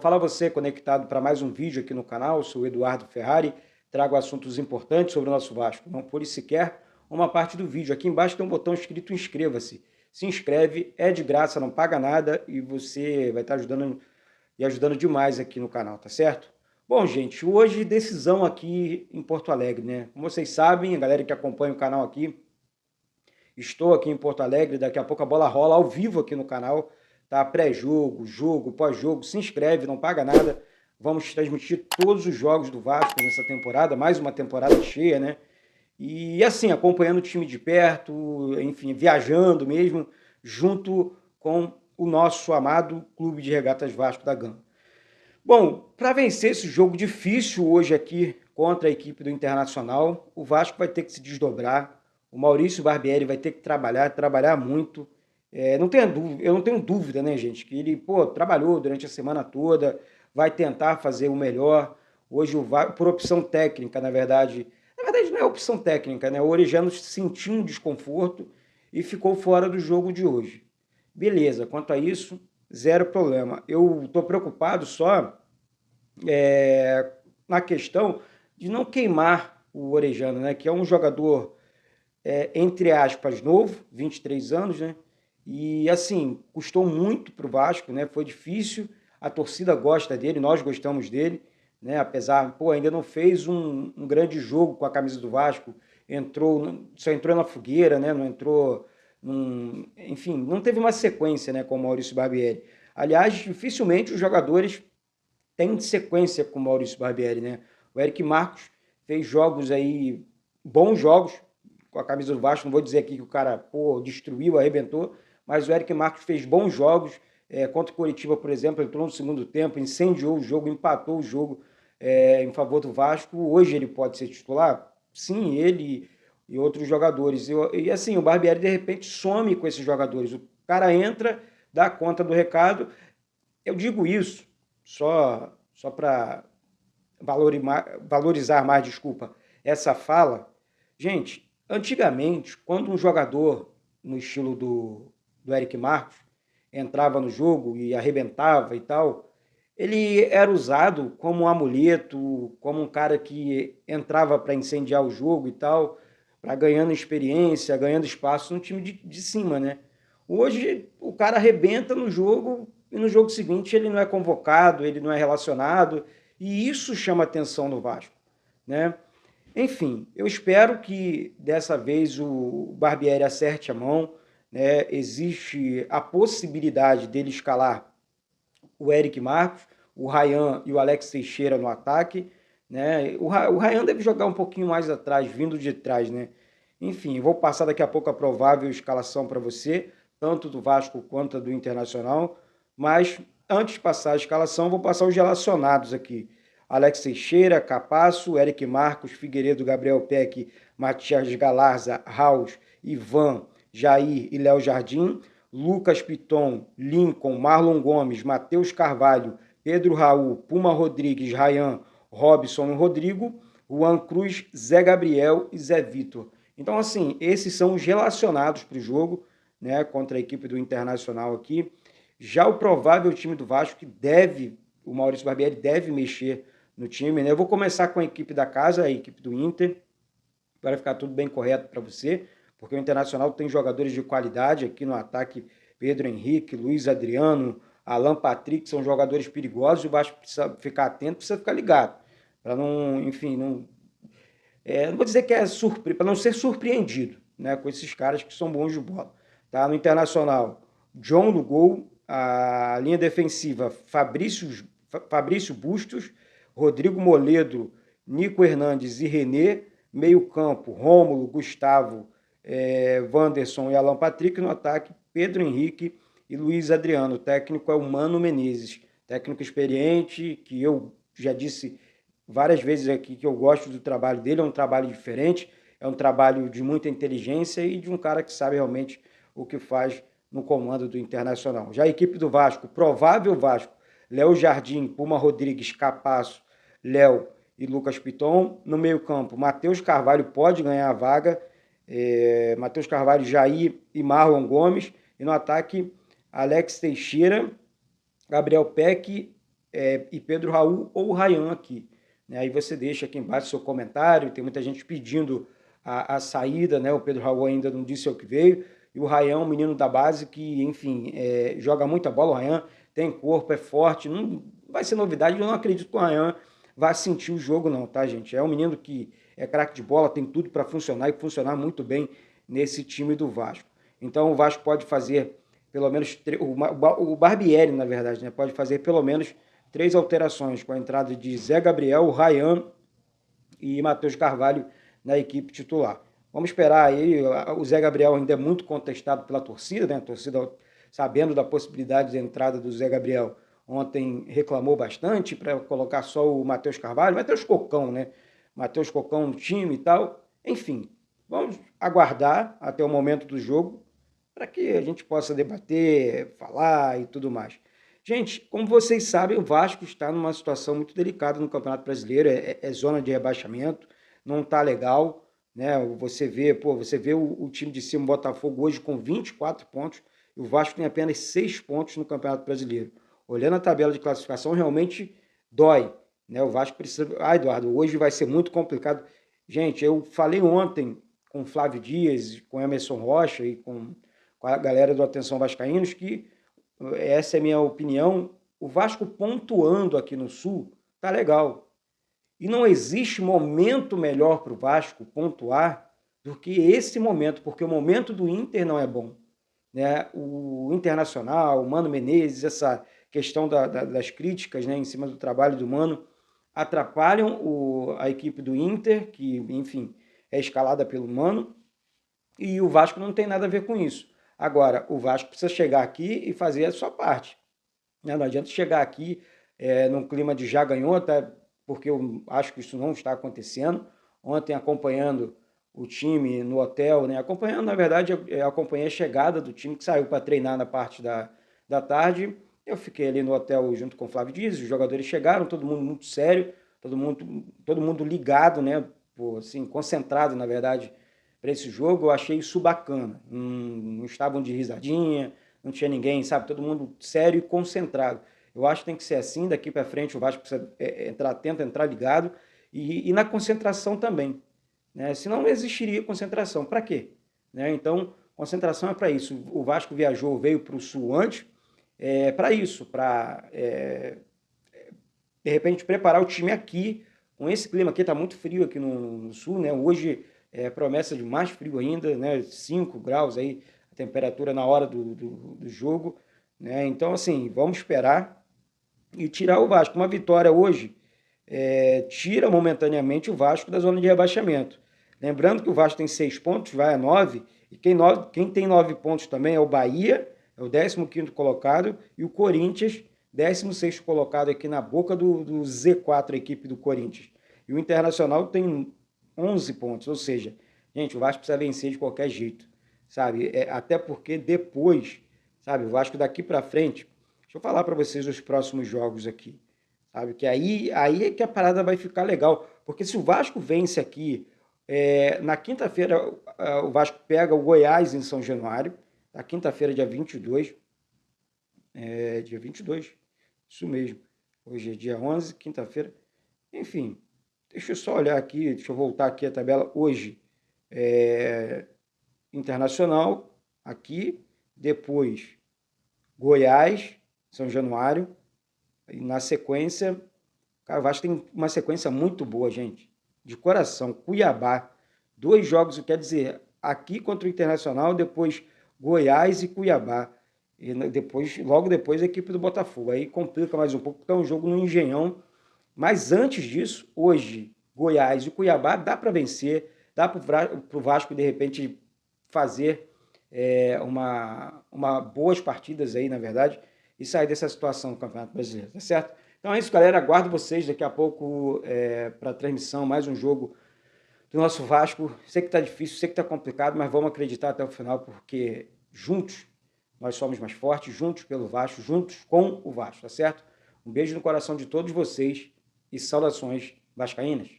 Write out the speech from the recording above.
fala você conectado para mais um vídeo aqui no canal, sou o Eduardo Ferrari, trago assuntos importantes sobre o nosso Vasco. Não pule sequer uma parte do vídeo. Aqui embaixo tem um botão escrito inscreva-se. Se inscreve, é de graça, não paga nada e você vai estar ajudando demais aqui no canal, tá certo? Bom, gente, hoje decisão aqui em Porto Alegre, né? Como vocês sabem, a galera que acompanha o canal aqui, estou aqui em Porto Alegre, daqui a pouco a bola rola ao vivo aqui no canal, tá? Pré-jogo, jogo, pós-jogo, se inscreve, não paga nada. Vamos transmitir todos os jogos do Vasco nessa temporada, mais uma temporada cheia, né? E assim, acompanhando o time de perto, enfim, viajando mesmo, junto com o nosso amado Clube de Regatas Vasco da Gama. Bom, para vencer esse jogo difícil hoje aqui contra a equipe do Internacional, o Vasco vai ter que se desdobrar, o Maurício Barbieri vai ter que trabalhar muito. Não tenho dúvida, eu não tenho dúvida, né, gente, que ele, trabalhou durante a semana toda, vai tentar fazer o melhor. Hoje, por opção técnica, na verdade não é opção técnica, né? O Orejano sentiu um desconforto e ficou fora do jogo de hoje. Beleza, quanto a isso, zero problema. Eu estou preocupado só na questão de não queimar o Orejano, né? Que é um jogador, entre aspas, novo, 23 anos, né? E, assim, custou muito para o Vasco, né? Foi difícil, a torcida gosta dele, nós gostamos dele, né? Apesar, ainda não fez um grande jogo com a camisa do Vasco, só entrou na fogueira, né? Não entrou, enfim, não teve uma sequência, né, com o Maurício Barbieri. Aliás, dificilmente os jogadores têm sequência com o Maurício Barbieri, né? O Eric Marcos fez jogos aí, bons jogos com a camisa do Vasco, não vou dizer aqui que o cara, destruiu, arrebentou, mas o Eric Marcos fez bons jogos, contra o Coritiba, por exemplo, entrou no segundo tempo, incendiou o jogo, empatou o jogo em favor do Vasco. Hoje ele pode ser titular? Sim, ele e outros jogadores. E assim, o Barbieri de repente some com esses jogadores. O cara entra, dá conta do recado. Eu digo isso só para valorizar mais, desculpa, essa fala. Gente, antigamente, quando um jogador no estilo do Eric Marcos entrava no jogo e arrebentava e tal, ele era usado como um amuleto, como um cara que entrava para incendiar o jogo e tal, para ganhando experiência, ganhando espaço no time de cima, né? Hoje o cara arrebenta no jogo e no jogo seguinte ele não é convocado, ele não é relacionado, e isso chama atenção no Vasco, né? Enfim, eu espero que dessa vez o Barbieri acerte a mão, né? Existe a possibilidade dele escalar o Eric Marcos, o Ryan e o Alex Teixeira no ataque, né? O Ryan deve jogar um pouquinho mais atrás, vindo de trás, né? Enfim, vou passar daqui a pouco a provável escalação para você, tanto do Vasco quanto do Internacional, mas antes de passar a escalação, vou passar os relacionados aqui. Alex Teixeira, Capasso, Eric Marcos, Figueiredo, Gabriel Peck, Matias Galarza, Raus, Ivan, Jair e Léo Jardim, Lucas Piton, Lincoln, Marlon Gomes, Matheus Carvalho, Pedro Raul, Puma Rodrigues, Ryan, Robson e Rodrigo, Juan Cruz, Zé Gabriel e Zé Vitor. Então, assim, esses são os relacionados para o jogo, né, contra a equipe do Internacional aqui. Já o provável time do Vasco, o Maurício Barbieri deve mexer no time, né? Eu vou começar com a equipe da casa, a equipe do Inter, para ficar tudo bem correto para você, porque o Internacional tem jogadores de qualidade aqui no ataque, Pedro Henrique, Luiz Adriano, Alan Patrick, são jogadores perigosos, e o Vasco precisa ficar atento, precisa ficar ligado, para não, enfim, não vou dizer que é para não ser surpreendido, né, com esses caras que são bons de bola. Tá? No Internacional, John no gol, a linha defensiva, Fabrício Bustos, Rodrigo Moledo, Nico Hernandes e René, meio campo, Rômulo, Gustavo, Wanderson e Alan Patrick. No ataque, Pedro Henrique e Luiz Adriano. O técnico é o Mano Menezes, técnico experiente, que eu já disse várias vezes aqui que eu gosto do trabalho dele. É um trabalho diferente, é um trabalho de muita inteligência e de um cara que sabe realmente o que faz no comando do Internacional. Já a equipe do Vasco, provável Vasco, Léo Jardim, Puma Rodrigues, Capasso, Léo e Lucas Piton. No meio campo, Matheus Carvalho pode ganhar a vaga, Matheus Carvalho, Jair e Marlon Gomes. E no ataque, Alex Teixeira, Gabriel Peck e Pedro Raul ou Ryan aqui. Né? Aí você deixa aqui embaixo seu comentário, tem muita gente pedindo a saída, né? O Pedro Raul ainda não disse o que veio, e o Ryan, um menino da base que, enfim, joga muita bola. O Ryan tem corpo, é forte, não vai ser novidade, eu não acredito que o Ryan vai sentir o jogo não, tá, gente? É um menino que é craque de bola, tem tudo para funcionar e funcionar muito bem nesse time do Vasco. Então o Vasco pode fazer pelo menos, o Barbieri, na verdade, né, pode fazer pelo menos 3 alterações, com a entrada de Zé Gabriel, Ryan e Matheus Carvalho na equipe titular. Vamos esperar aí, o Zé Gabriel ainda é muito contestado pela torcida, né? A torcida, sabendo da possibilidade de entrada do Zé Gabriel, ontem reclamou bastante para colocar só o Matheus Carvalho, Matheus Cocão, né? Matheus Cocão no time e tal. Enfim, vamos aguardar até o momento do jogo para que a gente possa debater, falar e tudo mais. Gente, como vocês sabem, o Vasco está numa situação muito delicada no Campeonato Brasileiro, é zona de rebaixamento, não está legal, né? Você vê o time de cima, o Botafogo, hoje com 24 pontos, e o Vasco tem apenas 6 pontos no Campeonato Brasileiro. Olhando a tabela de classificação, realmente dói, né? O Vasco precisa... Ah, Eduardo, hoje vai ser muito complicado. Gente, eu falei ontem com o Flávio Dias, com o Emerson Rocha e com a galera do Atenção Vascaínos, que essa é a minha opinião, o Vasco pontuando aqui no Sul tá legal. E não existe momento melhor para o Vasco pontuar do que esse momento, porque o momento do Inter não é bom. Né? O Internacional, o Mano Menezes, essa questão das críticas, né, em cima do trabalho do Mano, atrapalham a equipe do Inter, que, enfim, é escalada pelo Mano, e o Vasco não tem nada a ver com isso. Agora, o Vasco precisa chegar aqui e fazer a sua parte. Não adianta chegar aqui num clima de já ganhou, tá? Porque eu acho que isso não está acontecendo. Ontem, acompanhando o time no hotel, né? Acompanhando, na verdade, eu acompanhei a chegada do time que saiu para treinar na parte da tarde. Eu fiquei ali no hotel junto com o Flávio Dias, os jogadores chegaram, todo mundo muito sério, todo mundo ligado, né? Pô, assim, concentrado, na verdade, para esse jogo. Eu achei isso bacana. Não estavam de risadinha, não tinha ninguém, sabe? Todo mundo sério e concentrado. Eu acho que tem que ser assim, daqui para frente o Vasco precisa entrar atento, entrar ligado e na concentração também. Né? Senão não existiria concentração. Para quê? Né? Então, concentração é para isso. O Vasco viajou, veio para o Sul antes, para isso, para, de repente, preparar o time aqui, com esse clima aqui, está muito frio aqui no Sul, né? Hoje promessa de mais frio ainda, né? 5 graus aí, a temperatura na hora do jogo, né? Então, assim, vamos esperar e tirar o Vasco. Uma vitória hoje tira momentaneamente o Vasco da zona de rebaixamento. Lembrando que o Vasco tem 6 pontos, vai a 9, e quem tem 9 pontos também é o Bahia, é o 15º colocado, e o Corinthians, 16º colocado aqui na boca do Z4, a equipe do Corinthians. E o Internacional tem 11 pontos, ou seja, gente, o Vasco precisa vencer de qualquer jeito, sabe? Até porque depois, sabe, o Vasco daqui para frente, deixa eu falar para vocês os próximos jogos aqui, sabe? Que aí é que a parada vai ficar legal, porque se o Vasco vence aqui, na quinta-feira o Vasco pega o Goiás em São Januário, na quinta-feira, dia 22, dia 22, isso mesmo, hoje é dia 11, quinta-feira, enfim, deixa eu só olhar aqui, deixa eu voltar aqui a tabela, hoje Internacional, aqui, depois Goiás, São Januário, e na sequência, cara, o Vasco tem uma sequência muito boa, gente, de coração, Cuiabá, 2 jogos, quer dizer, aqui contra o Internacional, depois Goiás e Cuiabá, e logo depois a equipe do Botafogo, aí complica mais um pouco, porque é um jogo no Engenhão, mas antes disso, hoje, Goiás e Cuiabá, dá para vencer, dá para o Vasco, de repente, fazer uma boas partidas aí, na verdade, e sair dessa situação do Campeonato Brasileiro, tá certo? Então é isso, galera. Aguardo vocês daqui a pouco para a transmissão, mais um jogo do nosso Vasco. Sei que está difícil, sei que está complicado, mas vamos acreditar até o final, porque juntos nós somos mais fortes, juntos pelo Vasco, juntos com o Vasco, tá certo? Um beijo no coração de todos vocês e saudações vascaínas.